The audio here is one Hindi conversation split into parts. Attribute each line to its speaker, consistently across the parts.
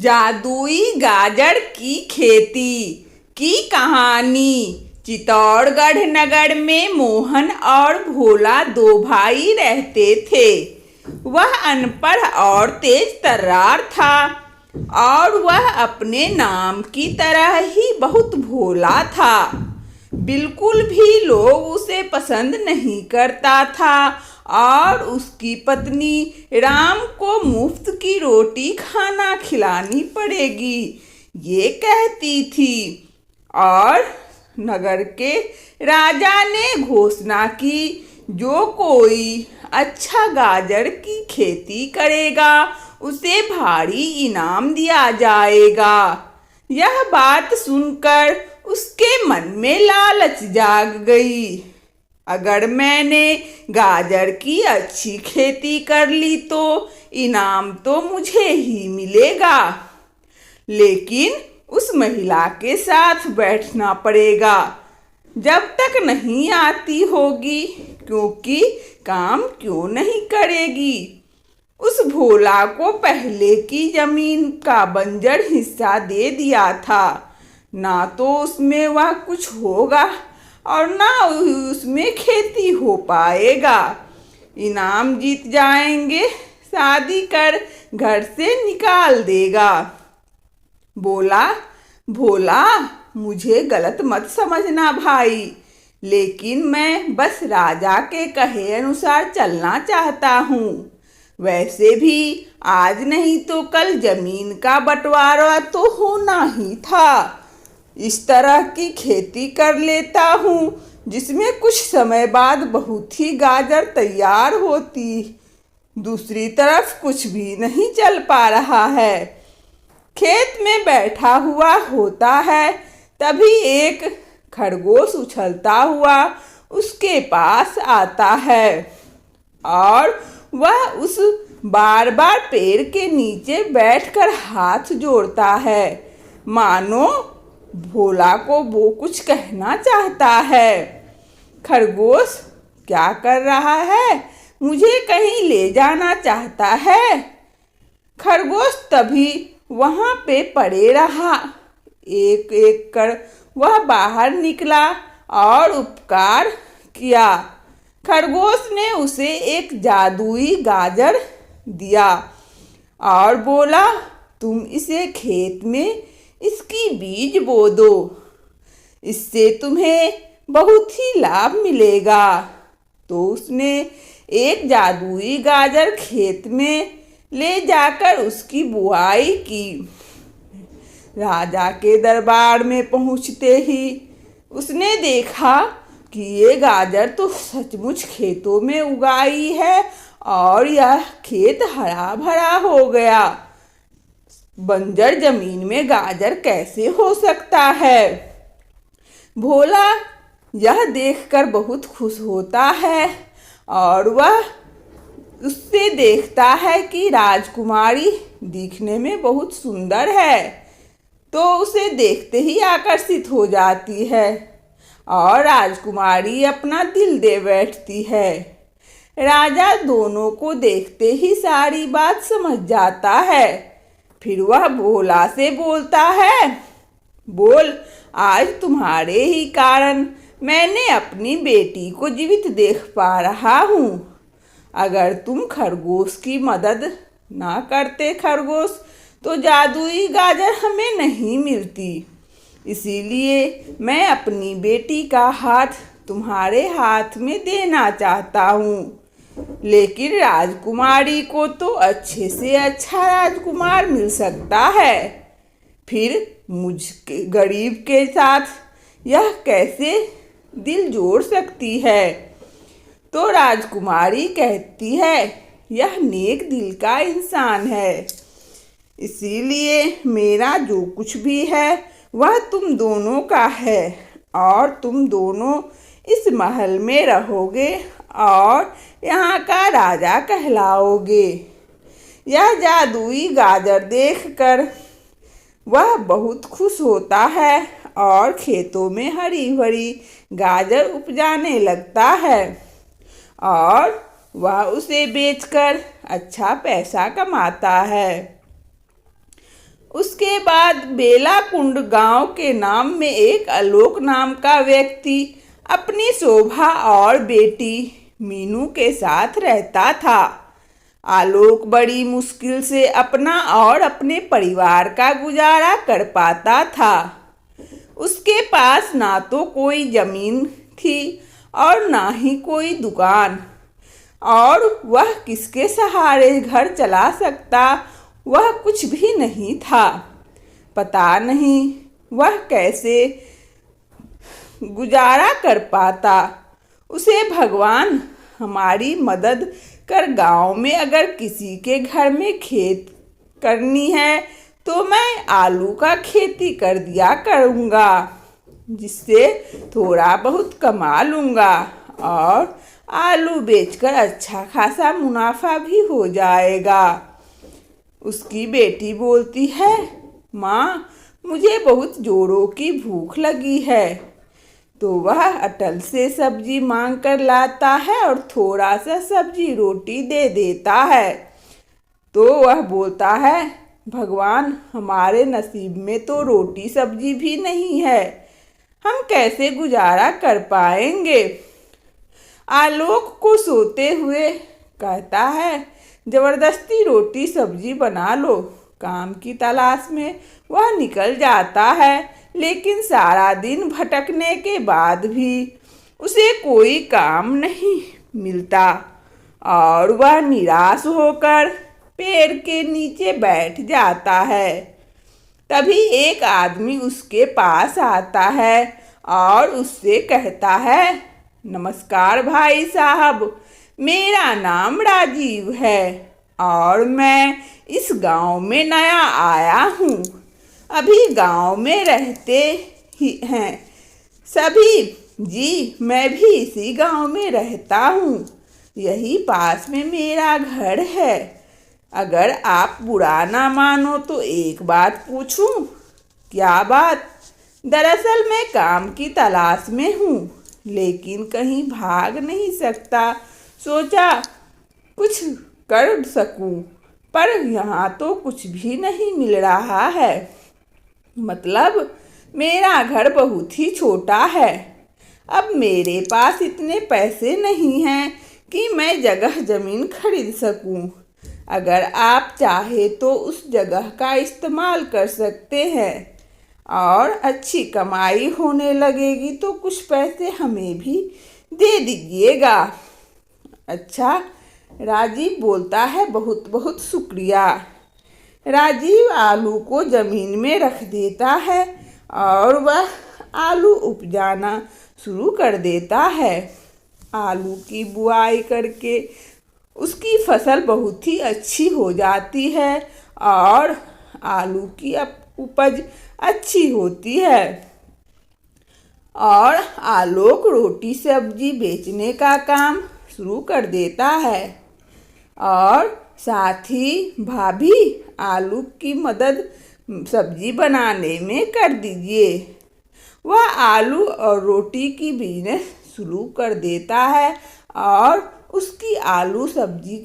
Speaker 1: जादुई गाजर की खेती की कहानी। चित्तौड़गढ़ नगर में मोहन और भोला दो भाई रहते थे। वह अनपढ़ और तेज तर्रार था और वह अपने नाम की तरह ही बहुत भोला था। बिल्कुल भी लोग उसे पसंद नहीं करता था और उसकी पत्नी राम को मुफ्त की रोटी खाना खिलानी पड़ेगी ये कहती थी। और नगर के राजा ने घोषणा की, जो कोई अच्छा गाजर की खेती करेगा उसे भारी इनाम दिया जाएगा। यह बात सुनकर उसके मन में लालच जाग गई। अगर मैंने गाजर की अच्छी खेती कर ली तो इनाम तो मुझे ही मिलेगा, लेकिन उस महिला के साथ बैठना पड़ेगा जब तक नहीं आती होगी, क्योंकि काम क्यों नहीं करेगी। उस भोला को पहले की जमीन का बंजर हिस्सा दे दिया था। ना तो उसमें वह कुछ होगा और ना उसमें खेती हो पाएगा। इनाम जीत जाएंगे, शादी कर घर से निकाल देगा। बोला, भोला मुझे गलत मत समझना भाई, लेकिन मैं बस राजा के कहे अनुसार चलना चाहता हूँ। वैसे भी आज नहीं तो कल जमीन का बंटवारा तो होना ही था। इस तरह की खेती कर लेता हूँ जिसमें कुछ समय बाद बहुत ही गाजर तैयार होती। दूसरी तरफ कुछ भी नहीं चल पा रहा है। खेत में बैठा हुआ होता है, तभी एक खरगोश उछलता हुआ उसके पास आता है और वह उस बार बार पेड़ के नीचे बैठकर हाथ जोड़ता है, मानो भोला को वो कुछ कहना चाहता है। खरगोश क्या कर रहा है, मुझे कहीं ले जाना चाहता है। खरगोश तभी वहाँ पे पड़े रहा। एक एक कर वह बाहर निकला और उपकार किया। खरगोश ने उसे एक जादुई गाजर दिया और बोला, तुम इसे खेत में इसकी बीज बो दो, इससे तुम्हें बहुत ही लाभ मिलेगा। तो उसने एक जादुई गाजर खेत में ले जाकर उसकी बुआई की। राजा के दरबार में पहुंचते ही उसने देखा कि ये गाजर तो सचमुच खेतों में उगाई है और यह खेत हरा भरा हो गया। बंजर जमीन में गाजर कैसे हो सकता है। भोला यह देखकर बहुत खुश होता है और वह उससे देखता है कि राजकुमारी दिखने में बहुत सुंदर है, तो उसे देखते ही आकर्षित हो जाती है और राजकुमारी अपना दिल दे बैठती है। राजा दोनों को देखते ही सारी बात समझ जाता है। फिर वह भोला से बोलता है, बोल, आज तुम्हारे ही कारण मैंने अपनी बेटी को जीवित देख पा रहा हूँ। अगर तुम खरगोश की मदद ना करते खरगोश, तो जादुई गाजर हमें नहीं मिलती। इसीलिए मैं अपनी बेटी का हाथ तुम्हारे हाथ में देना चाहता हूँ। लेकिन राजकुमारी को तो अच्छे से अच्छा राजकुमार मिल सकता है, फिर मुझ गरीब के साथ यह कैसे दिल जोड़ सकती है। तो राजकुमारी कहती है, यह नेक दिल का इंसान है, इसीलिए मेरा जो कुछ भी है वह तुम दोनों का है और तुम दोनों इस महल में रहोगे और यहाँ का राजा कहलाओगे। यह जादुई गाजर देखकर वह बहुत खुश होता है और खेतों में हरी भरी गाजर उपजाने लगता है और वह उसे बेचकर अच्छा पैसा कमाता है। उसके बाद बेलाकुंड गांव के नाम में एक आलोक नाम का व्यक्ति अपनी शोभा और बेटी मीनू के साथ रहता था। आलोक बड़ी मुश्किल से अपना और अपने परिवार का गुजारा कर पाता था। उसके पास ना तो कोई जमीन थी और ना ही कोई दुकान, और वह किसके सहारे घर चला सकता वह कुछ भी नहीं था। पता नहीं वह कैसे गुजारा कर पाता। उसे भगवान हमारी मदद कर गांव में अगर किसी के घर में खेत करनी है तो मैं आलू का खेती कर दिया करूँगा, जिससे थोड़ा बहुत कमा लूँगा और आलू बेचकर अच्छा खासा मुनाफा भी हो जाएगा। उसकी बेटी बोलती है, माँ मुझे बहुत जोरों की भूख लगी है। तो वह अटल से सब्जी मांग कर लाता है और थोड़ा सा सब्जी रोटी दे देता है। तो वह बोलता है, भगवान हमारे नसीब में तो रोटी सब्जी भी नहीं है, हम कैसे गुजारा कर पाएंगे। आलोक को सोते हुए कहता है, जबरदस्ती रोटी सब्जी बना लो। काम की तलाश में वह निकल जाता है, लेकिन सारा दिन भटकने के बाद भी उसे कोई काम नहीं मिलता और वह निराश होकर पेड़ के नीचे बैठ जाता है। तभी एक आदमी उसके पास आता है और उससे कहता है, नमस्कार भाई साहब, मेरा नाम राजीव है और मैं इस गांव में नया आया हूँ। अभी गांव में रहते ही हैं सभी जी, मैं भी इसी गांव में रहता हूँ। यही पास में मेरा घर है। अगर आप बुरा ना मानो तो एक बात पूछूं? क्या बात? दरअसल मैं काम की तलाश में हूँ, लेकिन कहीं भाग नहीं सकता। सोचा कुछ कर सकूं, पर यहाँ तो कुछ भी नहीं मिल रहा है। मतलब मेरा घर बहुत ही छोटा है। अब मेरे पास इतने पैसे नहीं हैं कि मैं जगह ज़मीन खरीद सकूं। अगर आप चाहे तो उस जगह का इस्तेमाल कर सकते हैं और अच्छी कमाई होने लगेगी तो कुछ पैसे हमें भी दे दीजिएगा। अच्छा, राजीव बोलता है, बहुत बहुत शुक्रिया। राजीव आलू को ज़मीन में रख देता है और वह आलू उपजाना शुरू कर देता है। आलू की बुआई करके उसकी फसल बहुत ही अच्छी हो जाती है और आलू की उपज अच्छी होती है और आलोक रोटी सब्जी बेचने का काम शुरू कर देता है और साथ ही भाभी आलू की मदद सब्जी बनाने में कर दीजिए। वह आलू और रोटी की बिजनेस शुरू कर देता है और उसकी आलू सब्जी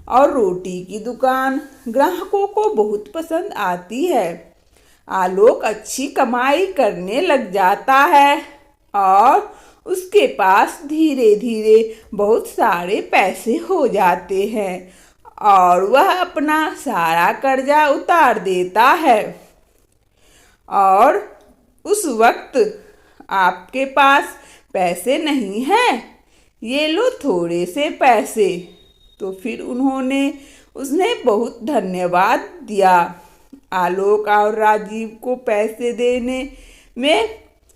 Speaker 1: और रोटी की दुकान ग्राहकों को बहुत पसंद आती है। आलोक अच्छी कमाई करने लग जाता है और उसके पास धीरे धीरे बहुत सारे पैसे हो जाते हैं और वह अपना सारा कर्जा उतार देता है। और उस वक्त आपके पास पैसे नहीं हैं, ये लो थोड़े से पैसे। तो फिर उसने बहुत धन्यवाद दिया। आलोक और राजीव को पैसे देने में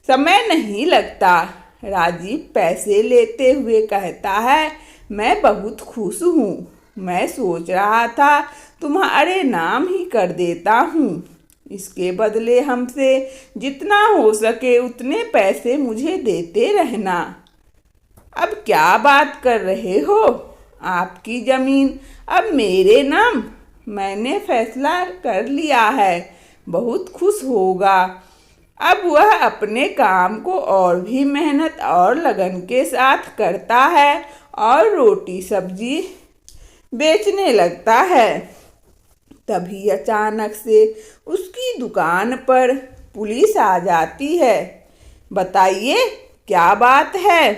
Speaker 1: समय नहीं लगता। राजीव पैसे लेते हुए कहता है, मैं बहुत खुश हूँ। मैं सोच रहा था तुम्हारे नाम ही कर देता हूँ। इसके बदले हमसे जितना हो सके उतने पैसे मुझे देते रहना। अब क्या बात कर रहे हो? आपकी ज़मीन अब मेरे नाम। मैंने फैसला कर लिया है। बहुत खुश होगा। अब वह अपने काम को और भी मेहनत और लगन के साथ करता है और रोटी सब्जी बेचने लगता है। तभी अचानक से उसकी दुकान पर पुलिस आ जाती है। बताइए क्या बात है?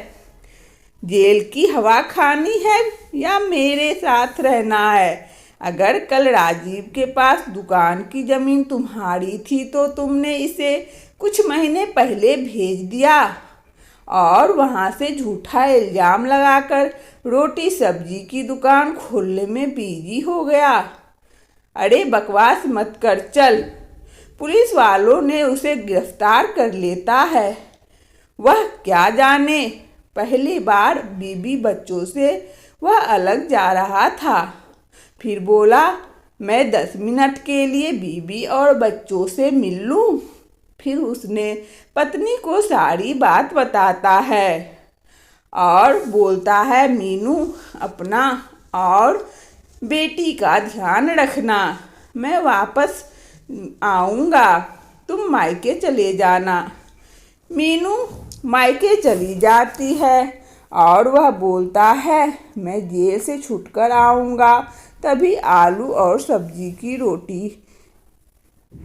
Speaker 1: जेल की हवा खानी है या मेरे साथ रहना है? अगर कल राजीव के पास दुकान की जमीन तुम्हारी थी तो तुमने इसे कुछ महीने पहले भेज दिया और वहां से झूठा इल्जाम लगाकर रोटी सब्जी की दुकान खोलने में बिजी हो गया। अरे बकवास मत कर, चल। पुलिस वालों ने उसे गिरफ्तार कर लेता है। वह क्या जाने, पहली बार बीबी बच्चों से वह अलग जा रहा था। फिर बोला, मैं 10 मिनट के लिए बीबी और बच्चों से मिल लूं। फिर उसने पत्नी को सारी बात बताता है और बोलता है, मीनू अपना और बेटी का ध्यान रखना, मैं वापस आऊँगा, तुम मायके चले जाना। मीनू मायके चली जाती है और वह बोलता है, मैं जेल से छूटकर आऊँगा तभी आलू और सब्जी की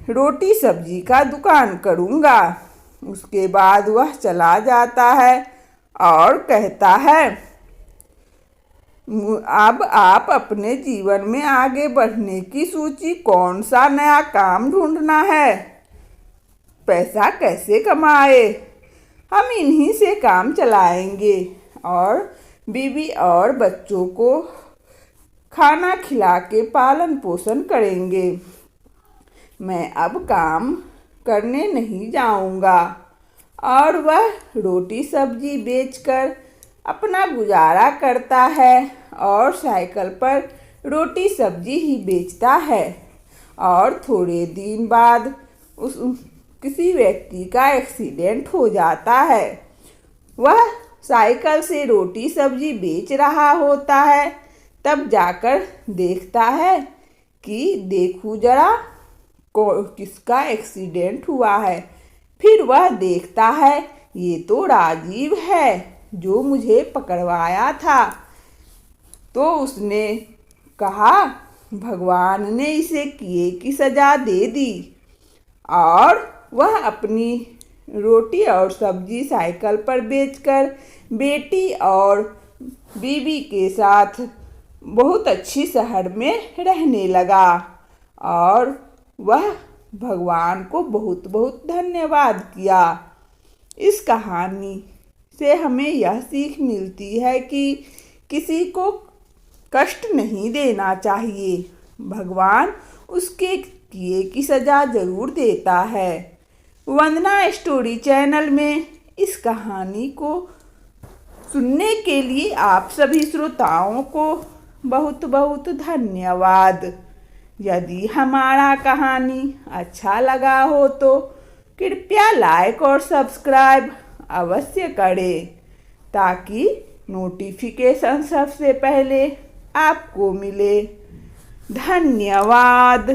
Speaker 1: रोटी सब्जी का दुकान करूँगा। उसके बाद वह चला जाता है और कहता है, अब आप अपने जीवन में आगे बढ़ने की सूची कौन सा नया काम ढूंढना है? पैसा कैसे कमाए? हम इन्हीं से काम चलाएंगे और बीवी और बच्चों को खाना खिला के पालन पोषण करेंगे। मैं अब काम करने नहीं जाऊंगा। और वह रोटी सब्जी बेचकर अपना गुजारा करता है और साइकिल पर रोटी सब्जी ही बेचता है। और थोड़े दिन बाद किसी व्यक्ति का एक्सीडेंट हो जाता है। वह साइकिल से रोटी सब्जी बेच रहा होता है, तब जाकर देखता है कि देखूं जरा किसका एक्सीडेंट हुआ है। फिर वह देखता है, ये तो राजीव है जो मुझे पकड़वाया था। तो उसने कहा, भगवान ने इसे किए की सजा दे दी। और वह अपनी रोटी और सब्जी साइकिल पर बेचकर बेटी और बीवी के साथ बहुत अच्छी शहर में रहने लगा। और वह भगवान को बहुत बहुत धन्यवाद किया। इस कहानी से हमें यह सीख मिलती है कि किसी को कष्ट नहीं देना चाहिए। भगवान उसके किए की सजा जरूर देता है। वंदना स्टोरी चैनल में इस कहानी को सुनने के लिए आप सभी श्रोताओं को बहुत बहुत धन्यवाद। यदि हमारा कहानी अच्छा लगा हो तो कृपया लाइक और सब्सक्राइब अवश्य करें ताकि नोटिफिकेशन सबसे पहले आपको मिले। धन्यवाद।